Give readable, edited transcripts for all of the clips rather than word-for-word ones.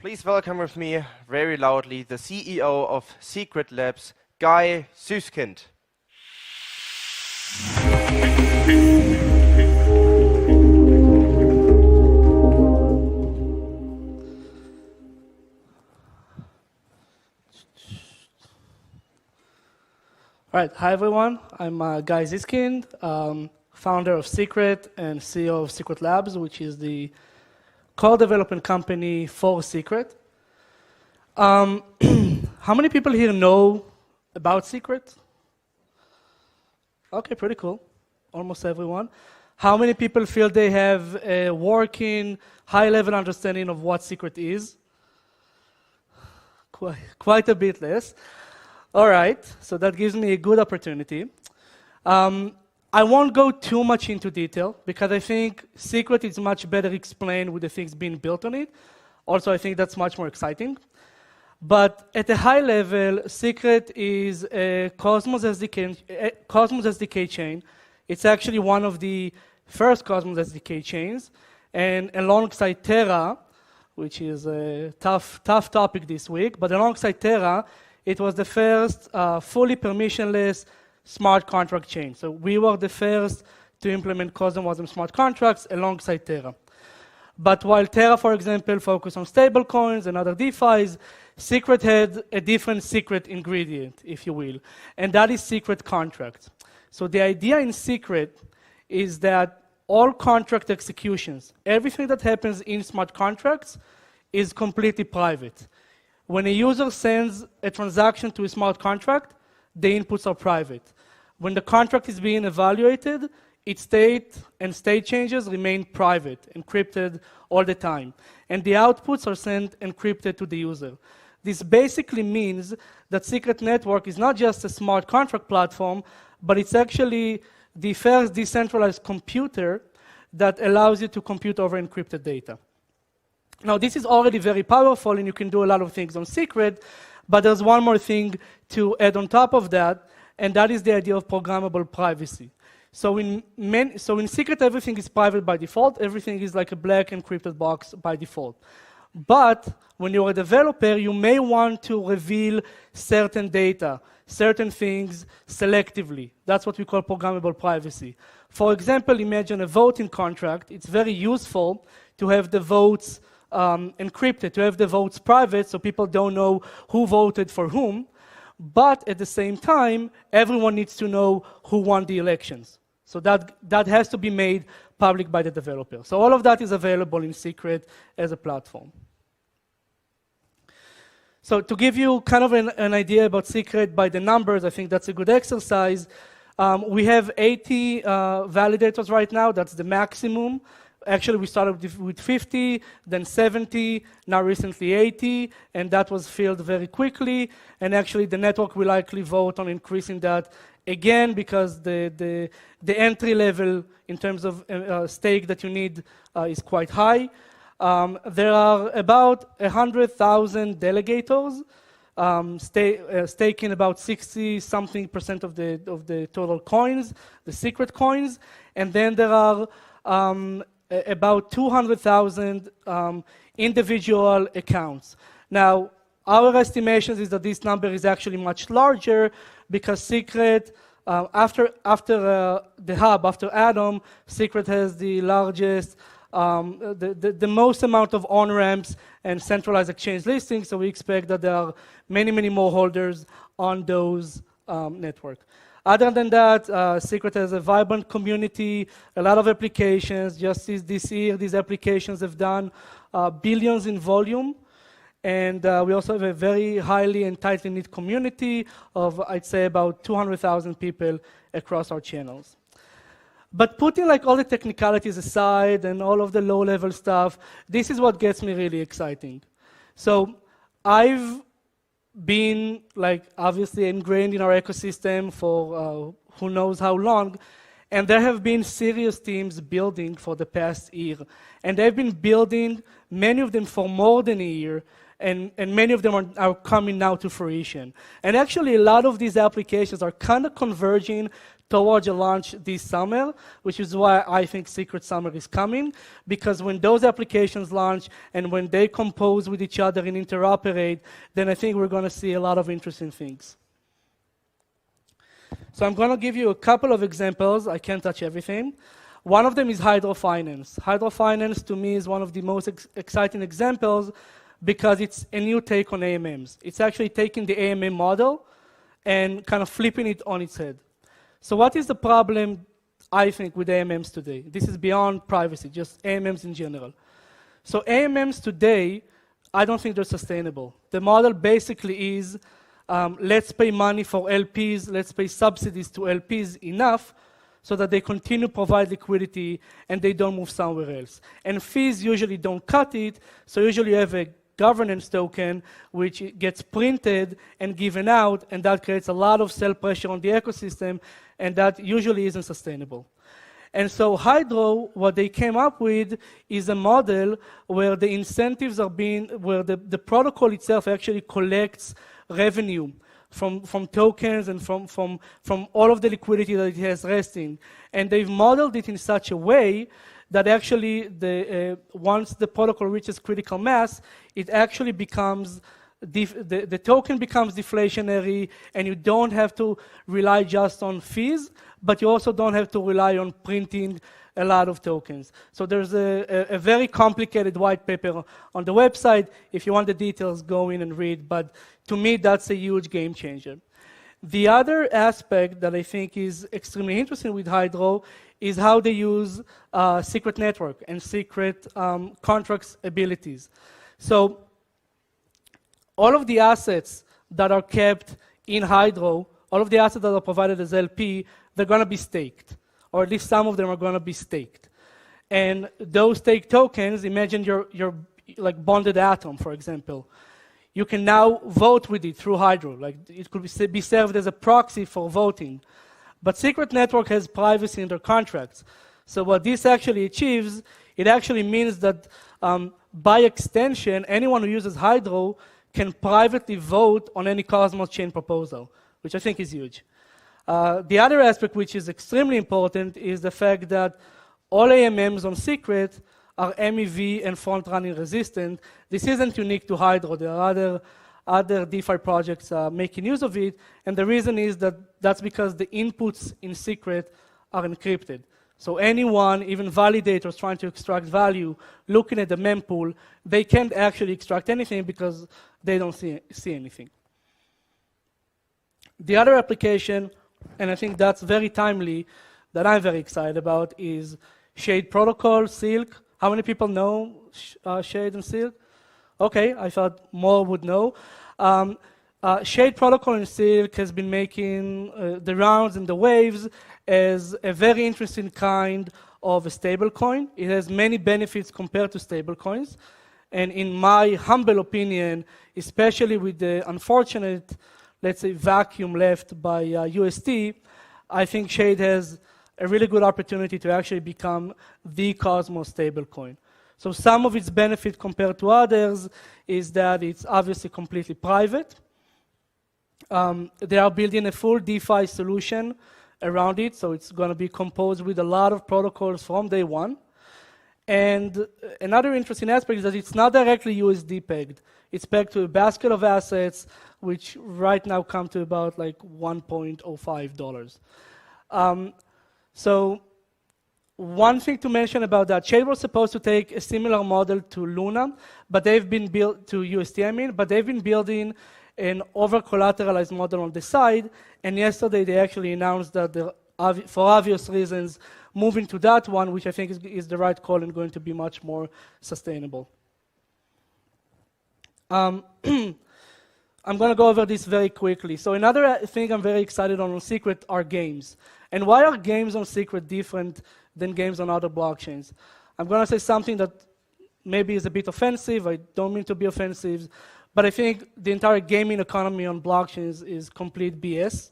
Please welcome with me very loudly the CEO of Secret Labs, Guy Zyskind. All right, hi everyone. I'm Guy Zyskind, founder of Secret and CEO of Secret Labs, which is the core development company for Secret. How many people here know about Secret? Okay, pretty cool. Almost everyone. How many people feel they have a working, high-level understanding of what Secret is? Quite a bit less. All right, so that gives me a good opportunity. I won't go too much into detail because I think Secret is much better explained with the things being built on it. Also, I think that's much more exciting. But at a high level, Secret is a Cosmos SDK chain. It's actually one of the first Cosmos SDK chains. And alongside Terra, which is a tough topic this week, but alongside Terra, it was the first fully permissionless smart contract chain. So we were the first to implement Cosmosim smart contracts alongside Terra. But while Terra, for example, focused on stablecoins and other DeFis, Secret had a different secret ingredient, if you will, and that is secret contracts. So the idea in Secret is that all contract executions, everything that happens in smart contracts, is completely private. When a user sends a transaction to a smart contract, the inputs are private. When the contract is being evaluated, its state and state changes remain private, encrypted all the time. And the outputs are sent encrypted to the user. This basically means that Secret Network is not just a smart contract platform, but it's actually the first decentralized computer that allows you to compute over encrypted data. Now, this is already very powerful, and you can do a lot of things on Secret, but there's one more thing to add on top of that, and that is the idea of programmable privacy. So in Secret, everything is private by default. Everything is like a black encrypted box by default. But when you're a developer, you may want to reveal certain data, certain things selectively. That's what we call programmable privacy. For example, imagine a voting contract. It's very useful to have the votes encrypted, to have the votes private so people don't know who voted for whom. But at the same time, everyone needs to know who won the elections. So that has to be made public by the developer. So all of that is available in Secret as a platform. So to give you kind of an idea about Secret by the numbers, I think that's a good exercise. We have 80 validators right now. That's the maximum. Actually, we started with 50, then 70, now recently 80, and that was filled very quickly. And actually, the network will likely vote on increasing that again because the entry level in terms of stake that you need is quite high. There are about 100,000 delegators staking about 60-something% of the total coins, the secret coins, and then there are about 200,000 individual accounts. Now, our estimations is that this number is actually much larger because Secret, after the hub, after Atom, Secret has the largest, the most amount of on-ramps and centralized exchange listings, so we expect that there are many, many more holders on those networks. Other than that, Secret has a vibrant community, a lot of applications. Just this year, these applications have done billions in volume. And we also have a very highly and tightly knit community of, I'd say, about 200,000 people across our channels. But putting like all the technicalities aside and all of the low-level stuff, this is what gets me really exciting. So I've been like obviously ingrained in our ecosystem for who knows how long, and there have been serious teams building for the past year. And they've been building, many of them for more than a year, and many of them are coming now to fruition. And actually, a lot of these applications are kind of converging towards a launch this summer, which is why I think Secret Summer is coming, because when those applications launch and when they compose with each other and interoperate, then I think we're going to see a lot of interesting things. So I'm going to give you a couple of examples. I can't touch everything. One of them is hydrofinance. Hydrofinance, to me, is one of the most exciting examples because it's a new take on AMMs. It's actually taking the AMM model and kind of flipping it on its head. So what is the problem, I think, with AMMs today? This is beyond privacy, just AMMs in general. So AMMs today, I don't think they're sustainable. The model basically is, let's pay money for LPs, let's pay subsidies to LPs enough so that they continue to provide liquidity and they don't move somewhere else. And fees usually don't cut it, so usually you have a governance token which gets printed and given out, and that creates a lot of sell pressure on the ecosystem, and that usually isn't sustainable. And so Hydro, what they came up with is a model where the incentives are being, where the protocol itself actually collects revenue from tokens and from all of the liquidity that it has resting. And they've modeled it in such a way that actually once the protocol reaches critical mass, it actually becomes, the token becomes deflationary, and you don't have to rely just on fees, but you also don't have to rely on printing a lot of tokens. So there's a very complicated white paper on the website. If you want the details, go in and read, but to me, that's a huge game changer. The other aspect that I think is extremely interesting with Hydro is how they use secret network and secret contracts abilities. So all of the assets that are kept in Hydro, all of the assets that are provided as LP, they're going to be staked, or at least some of them are going to be staked. And those staked tokens, imagine your like bonded atom, for example. You can now vote with it through Hydro. Like it could be served as a proxy for voting. But Secret Network has privacy in their contracts. So what this actually achieves, it actually means that by extension, anyone who uses Hydro can privately vote on any Cosmos chain proposal, which I think is huge. The other aspect which is extremely important is the fact that all AMMs on Secret are MEV and front-running resistant. This isn't unique to Hydro. There are other DeFi projects making use of it, and the reason is that that's because the inputs in Secret are encrypted. So anyone, even validators trying to extract value, looking at the mempool, they can't actually extract anything because they don't see anything. The other application, and I think that's very timely, that I'm very excited about, is Shade Protocol, Silk. How many people know Shade and Silk? Okay, I thought more would know. Shade Protocol and Silk has been making the rounds and the waves as a very interesting kind of a stablecoin. It has many benefits compared to stablecoins. And in my humble opinion, especially with the unfortunate, let's say, vacuum left by UST, I think Shade has a really good opportunity to actually become the Cosmos stablecoin. So some of its benefit compared to others is that it's obviously completely private. They are building a full DeFi solution around it, so it's going to be composed with a lot of protocols from day one. And another interesting aspect is that it's not directly USD pegged. It's pegged to a basket of assets, which right now come to about like $1.05. So one thing to mention about that, Shade was supposed to take a similar model to Luna, but they've been built to UST, but they've been building an over-collateralized model on the side, and yesterday they actually announced that for obvious reasons, moving to that one, which I think is the right call and going to be much more sustainable. I'm going to go over this very quickly. So another thing I'm very excited on Secret are games. And why are games on Secret different than games on other blockchains? I'm going to say something that maybe is a bit offensive. I don't mean to be offensive, but I think the entire gaming economy on blockchains is complete BS.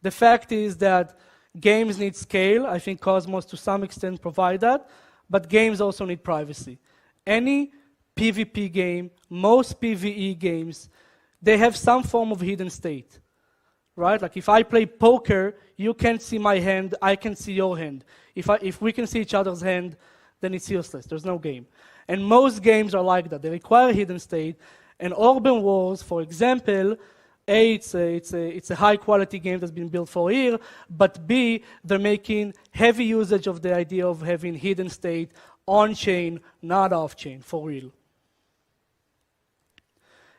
The fact is that games need scale. I think Cosmos to some extent provide that, but games also need privacy. Any PvP game, most PvE games, they have some form of hidden state, right? Like if I play poker, you can't see my hand, I can see your hand. If we can see each other's hand, then it's useless. There's no game. And most games are like that. They require hidden state. And Urban Wars, for example, A, it's a high-quality game that's been built for a year, but B, they're making heavy usage of the idea of having hidden state on-chain, not off-chain, for real.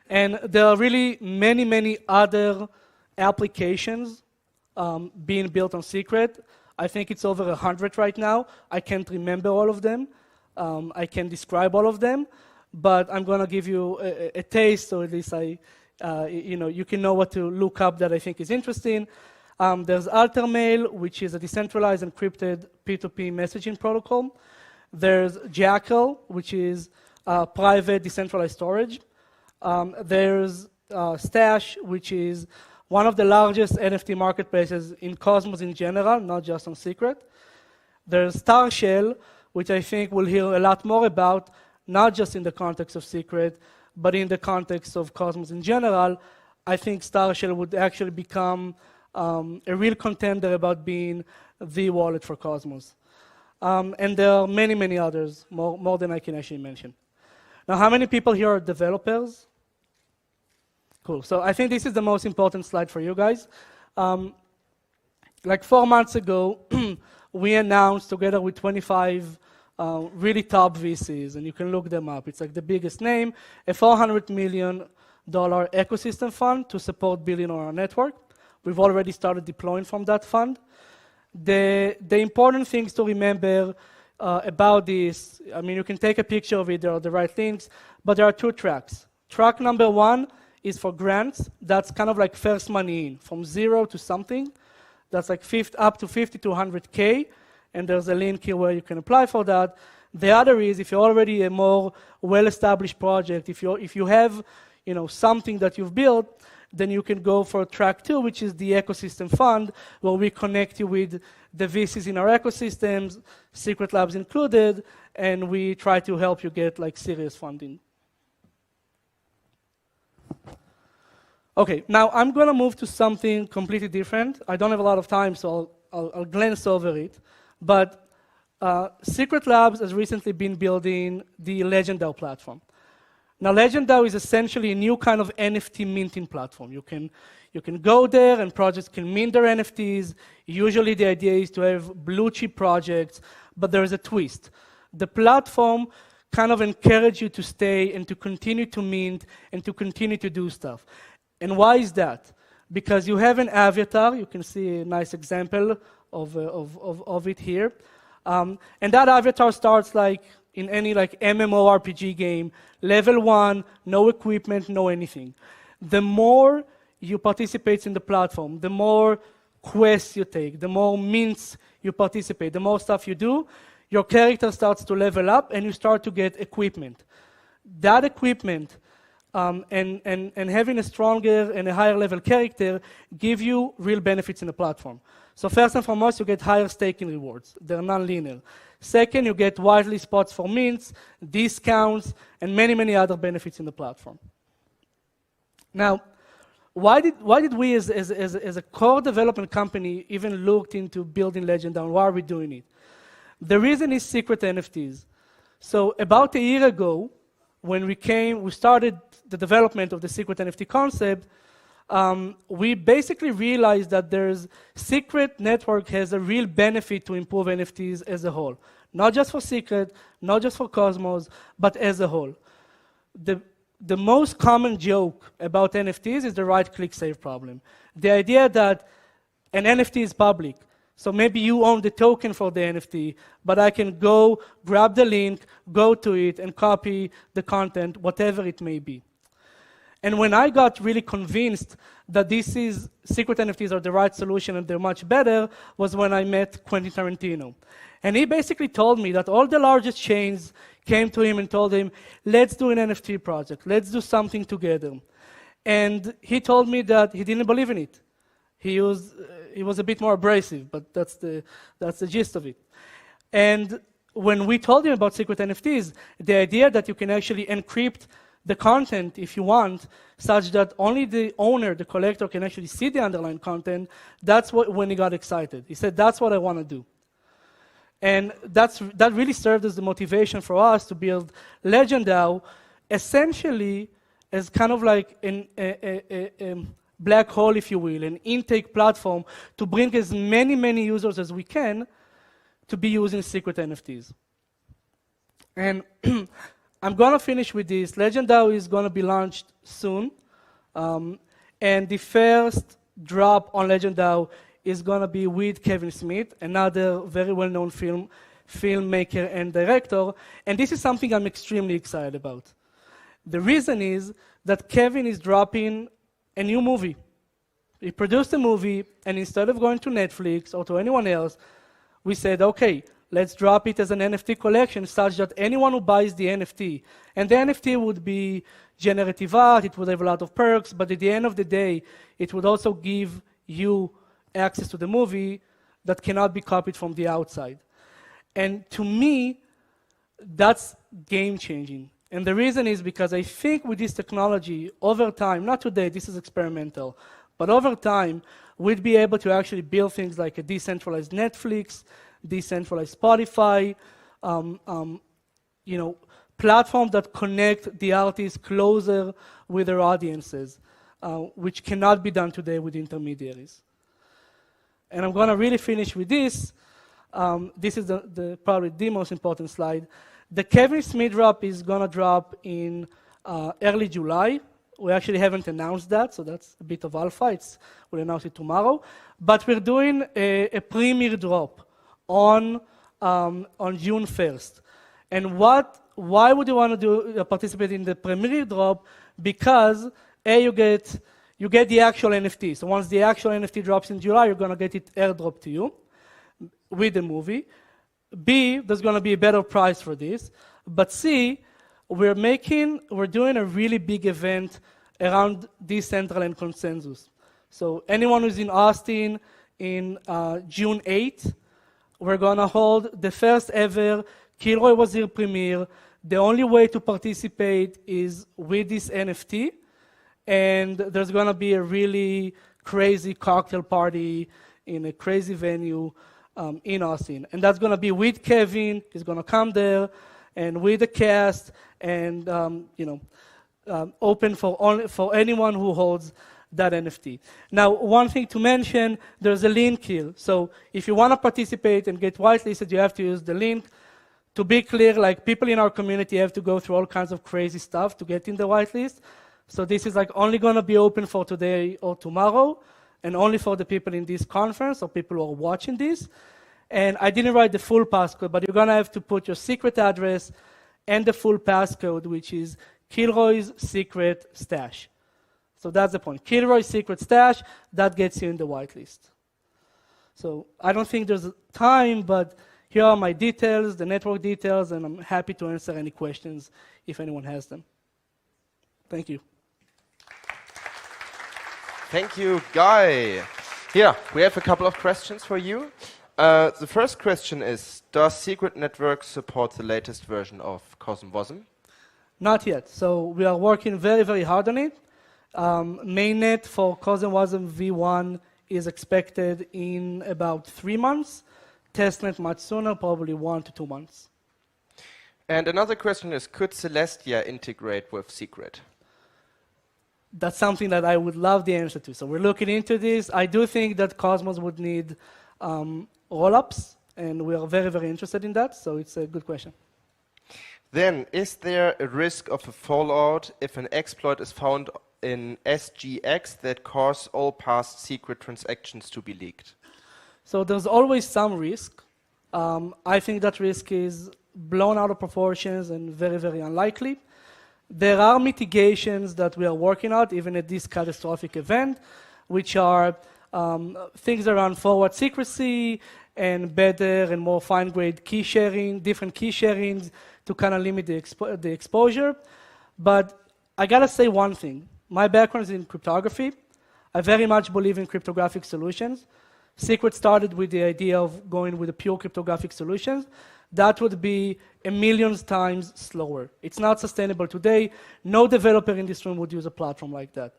And there are really many, many other applications being built on Secret. I think it's over 100 right now. I can't remember all of them. I can't describe all of them, but I'm going to give you a taste, or at least you can know what to look up that I think is interesting. There's Altermail, which is a decentralized encrypted P2P messaging protocol. There's Jackal, which is private decentralized storage. There's Stash, which is one of the largest NFT marketplaces in Cosmos in general, not just on Secret. There's Starshell, which I think we'll hear a lot more about, not just in the context of Secret, but in the context of Cosmos in general. I think Starshell would actually become a real contender about being the wallet for Cosmos. And there are many, many others, more than I can actually mention. Now, how many people here are developers? Cool. So I think this is the most important slide for you guys. Like 4 months ago, we announced together with 25 really top VCs, and you can look them up. It's like the biggest name, a $400 million ecosystem fund to support building on our network. We've already started deploying from that fund. The important things to remember about this, I mean, you can take a picture of it, there are the right links, but there are 2 tracks. Track number 1 is for grants. That's kind of like first money in, from 0 to something. That's like up to 50 to 100K, and there's a link here where you can apply for that. The other is, if you're already a more well-established project, if you have something that you've built, then you can go for track 2, which is the ecosystem fund, where we connect you with the VCs in our ecosystems, Secret Labs included, and we try to help you get like serious funding. Okay, now I'm going to move to something completely different. I don't have a lot of time, so I'll glance over it. But Secret Labs has recently been building the Legendao platform. Now, Legendao is essentially a new kind of NFT minting platform. You can go there and projects can mint their NFTs. Usually the idea is to have blue chip projects, but there is a twist. The platform kind of encourages you to stay and to continue to mint and to continue to do stuff. And why is that? Because you have an avatar. You can see a nice example of it here. And that avatar starts like in any like MMORPG game, level 1, no equipment, no anything. The more you participate in the platform, the more quests you take, the more mints you participate, the more stuff you do, your character starts to level up and you start to get equipment. That equipment and having a stronger and a higher level character give you real benefits in the platform. So first and foremost, you get higher staking rewards. They're non-linear. Second, you get whitelist spots for mints, discounts, and many, many other benefits in the platform. Now, why did we as a core development company even looked into building Legendao? Why are we doing it? The reason is secret NFTs. So about a year ago, when we started the development of the secret NFT concept, we basically realized that Secret Network has a real benefit to improve NFTs as a whole. Not just for Secret, not just for Cosmos, but as a whole. The most common joke about NFTs is the right-click save problem. The idea that an NFT is public, so maybe you own the token for the NFT, but I can go grab the link, go to it, and copy the content, whatever it may be. And when I got really convinced that secret NFTs are the right solution and they're much better, was when I met Quentin Tarantino. And he basically told me that all the largest chains came to him and told him, let's do an NFT project, let's do something together. And he told me that he didn't believe in it. He was a bit more abrasive, but that's the gist of it. And when we told him about secret NFTs, the idea that you can actually encrypt the content, if you want, such that only the owner, the collector, can actually see the underlying content, that's when he got excited. He said, that's what I want to do. And that really served as the motivation for us to build Legendao, essentially as kind of like a black hole, if you will, an intake platform to bring as many users as we can to be using secret NFTs. And I'm going to finish with this. Legendao is going to be launched soon. And the first drop on Legendao is going to be with Kevin Smith, another very well-known filmmaker and director. And this is something I'm extremely excited about. The reason is that Kevin is dropping a new movie. He produced a movie, and instead of going to Netflix or to anyone else, we said, okay, let's drop it as an NFT collection such that anyone who buys the NFT, and the NFT would be generative art, it would have a lot of perks, but at the end of the day, it would also give you access to the movie that cannot be copied from the outside. And to me, that's game-changing. And the reason is because I think with this technology, over time, not today, this is experimental, but over time, we'd be able to actually build things like a decentralized Netflix, decentralized Spotify, platforms that connect the artists closer with their audiences, which cannot be done today with intermediaries. And I'm going to really finish with this. This is probably the most important slide. The Kevin Smith drop is going to drop in early July. We actually haven't announced that, so that's a bit of alpha. We'll announce it tomorrow. But we're doing a premiere drop on June 1st. And why would you want to participate in the premiere drop? Because A, you get the actual NFT. So once the actual NFT drops in July, you're going to get it airdropped to you with the movie. B, there's going to be a better price for this. But C, we're doing a really big event around Decentral consensus. So anyone who's in Austin in June 8th, we're going to hold the first ever Kilroy Was Here premiere. The only way to participate is with this NFT. And there's going to be a really crazy cocktail party in a crazy venue in Austin. And that's going to be with Kevin. He's going to come there, and with the cast, and open for anyone who holds that NFT. Now, one thing to mention, there's a link here. So if you want to participate and get whitelisted, you have to use the link. To be clear, like, people in our community have to go through all kinds of crazy stuff to get in the whitelist. So this is like only going to be open for today or tomorrow, and only for the people in this conference or people who are watching this. And I didn't write the full passcode, but you're going to have to put your secret address and the full passcode, which is Kilroy's Secret Stash. So that's the point. Kilroy's Secret Stash, that gets you in the whitelist. So I don't think there's time, but here are my details, the network details, and I'm happy to answer any questions if anyone has them. Thank you. Thank you, Guy. Here, we have a couple of questions for you. The first question is, does Secret Network support the latest version of Cosmosim? Not yet. So we are working very hard on it. Mainnet for Cosmosim V1 is expected in about 3 months. Testnet much sooner, probably 1 to 2 months. And another question is, could Celestia integrate with Secret? That's something that I would love the answer to. So we're looking into this. I do think that Cosmos would need rollups, and we are very interested in that. So it's a good question. Then, is there a risk of a fallout if an exploit is found in SGX that cause all past secret transactions to be leaked? So there's always some risk. I think that risk is blown out of proportions and very unlikely. There are mitigations that we are working out, even at this catastrophic event, which are things around forward secrecy and better and more fine-grained key sharing, different key sharings to kind of limit the exposure. But I gotta say one thing. My background is in cryptography. I very much believe in cryptographic solutions. Secret started with the idea of going with a pure cryptographic solutions. that would be a million times slower. It's not sustainable today. No developer in this room would use a platform like that.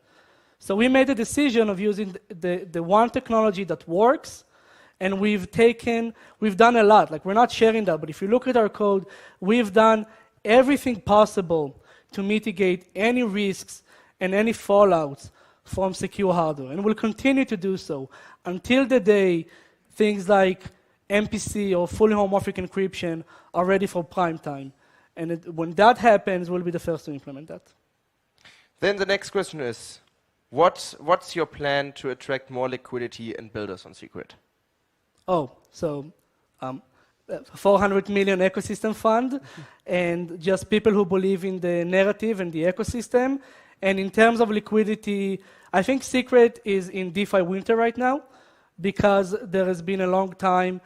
So we made a decision of using the one technology that works, and we've done a lot. Like, we're not sharing that, but if you look at our code, we've done everything possible to mitigate any risks and any fallouts from secure hardware. And we'll continue to do so until the day things like MPC or fully homomorphic encryption are ready for prime time. And when that happens, we'll be the first to implement that. Then the next question is, what's your plan to attract more liquidity and builders on Secret? Oh, so 400 million ecosystem fund, and just people who believe in the narrative and the ecosystem. And in terms of liquidity, I think Secret is in DeFi winter right now, because there has been a long time,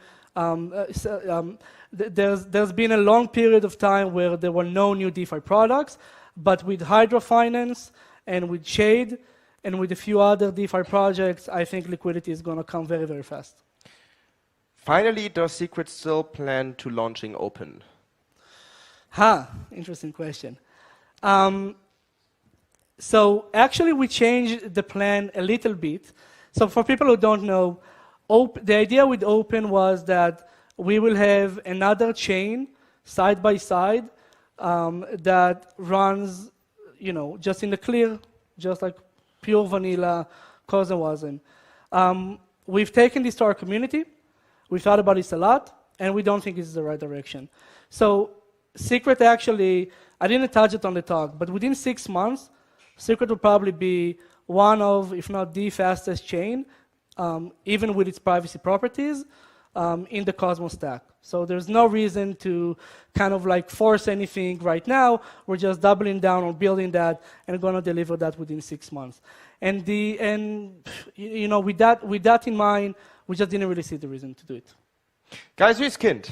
there's been a long period of time where there were no new DeFi products, but with Hydro Finance and with Shade and with a few other DeFi projects, I think liquidity is going to come very, very fast. Finally, does Secret still plan to launching open? Interesting question. So actually, we changed the plan a little bit. So for people who don't know, the idea with open was that we will have another chain side by side that runs, just in the clear, just like pure vanilla Cosmosim. We've taken this to our community. We thought about this a lot, and we don't think it's the right direction. So Secret actually, I didn't touch it on the talk, but within 6 months, Secret will probably be one of, if not the fastest chain, even with its privacy properties, in the Cosmos stack. So there's no reason to kind of like force anything right now. We're just doubling down on building that and going to deliver that within 6 months. And with that in mind, we just didn't really see the reason to do it. Guys, Zyskind,